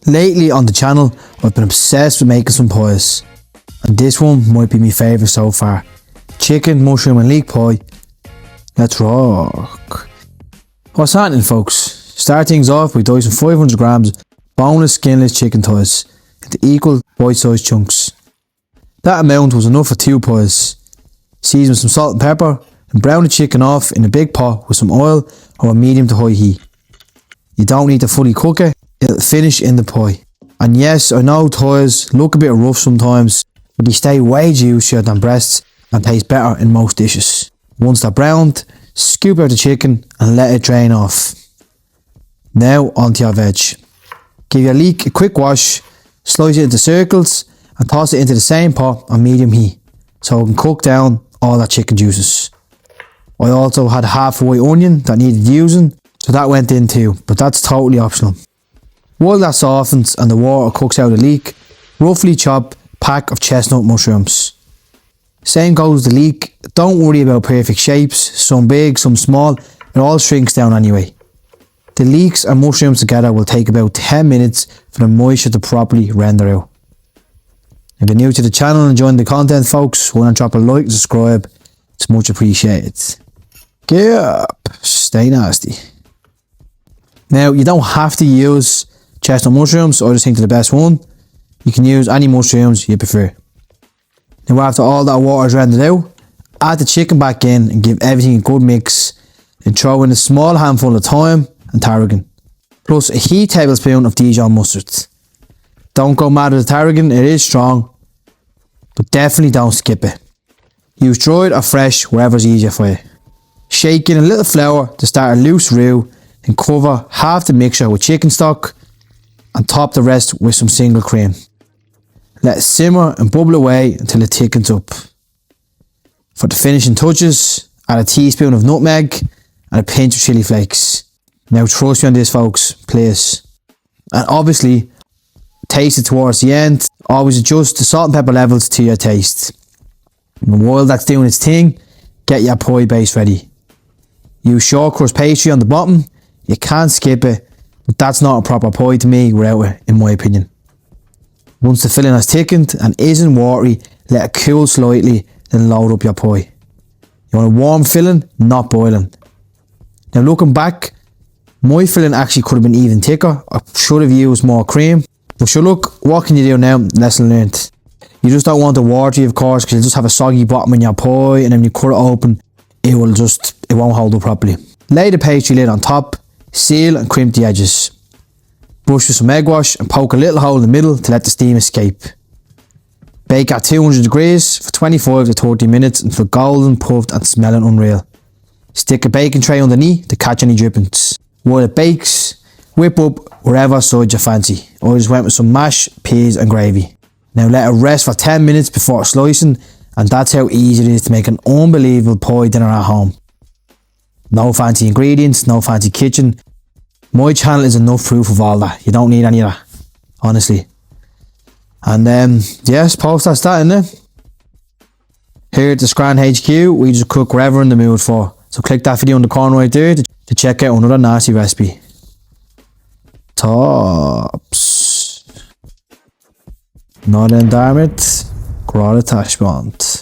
Lately on the channel, I've been obsessed with making some pies, and this one might be my favourite so far. Chicken, mushroom and leek pie. Let's rock. What's happening, folks? Start things off by dicing 500 grams boneless skinless chicken thighs into equal bite-sized chunks. That amount was enough for 2 pies. Season with some salt and pepper and brown the chicken off in a big pot with some oil or a medium to high heat. You don't need to fully cook it, it'll finish in the pie. And yes, I know thighs look a bit rough sometimes, but they stay way juicier than breasts and taste better in most dishes. Once they're browned, scoop out the chicken and let it drain off. Now onto your veg. Give your leek a quick wash, slice it into circles and toss it into the same pot on medium heat so it can cook down all that chicken juices. I also had half a white onion that needed using, so that went in too, but that's totally optional. While that softens and the water cooks out the leek, roughly chop a pack of chestnut mushrooms. Same goes with the leek. Don't worry about perfect shapes, some big, some small, it all shrinks down anyway. The leeks and mushrooms together will take about 10 minutes for the moisture to properly render out. If you're new to the channel and enjoying the content, folks, why not drop a like and subscribe, it's much appreciated. Get up, stay nasty. Now, you don't have to use chestnut mushrooms, I just think they're the best one. You can use any mushrooms you prefer. Now after all that water is rendered out, add the chicken back in and give everything a good mix. Then throw in a small handful of thyme and tarragon, plus a heaped tablespoon of Dijon mustard. Don't go mad with the tarragon, it is strong, but definitely don't skip it. Use dried or fresh, wherever's easier for you. Shake in a little flour to start a loose roux and cover half the mixture with chicken stock and top the rest with some single cream. Let it simmer and bubble away until it thickens up. For the finishing touches, add a teaspoon of nutmeg and a pinch of chilli flakes. Now trust me on this, folks, please. And obviously, taste it towards the end. Always adjust the salt and pepper levels to your taste. And while that's doing its thing, get your pie base ready. Use shortcrust pastry on the bottom. You can't skip it, but that's not a proper pie to me without it, in my opinion. Once the filling has thickened and isn't watery, let it cool slightly, then load up your pie. You want a warm filling, not boiling. Now looking back, my filling actually could have been even thicker. I should have used more cream. But sure, look, what can you do now? Lesson learned. You just don't want the watery, of course, because you'll just have a soggy bottom in your pie, and then you cut it open, it won't hold up properly. Lay the pastry lid on top, seal and crimp the edges. Brush with some egg wash and poke a little hole in the middle to let the steam escape. Bake at 200 degrees for 25 to 30 minutes until golden, puffed and smelling unreal. Stick a baking tray underneath to catch any drippings. While it bakes, whip up wherever side you fancy. I just went with some mashed peas and gravy. Now let it rest for 10 minutes before slicing, and that's how easy it is to make an unbelievable pie dinner at home. No fancy ingredients, no fancy kitchen. My channel is enough proof of all that. You don't need any of that, honestly. And yeah, I suppose that's that, innit? Here at the Scran HQ, we just cook wherever in the mood for. So click that video in the corner right there to check out another nasty recipe. Tops. Not in Darmit, Grada Tashbont.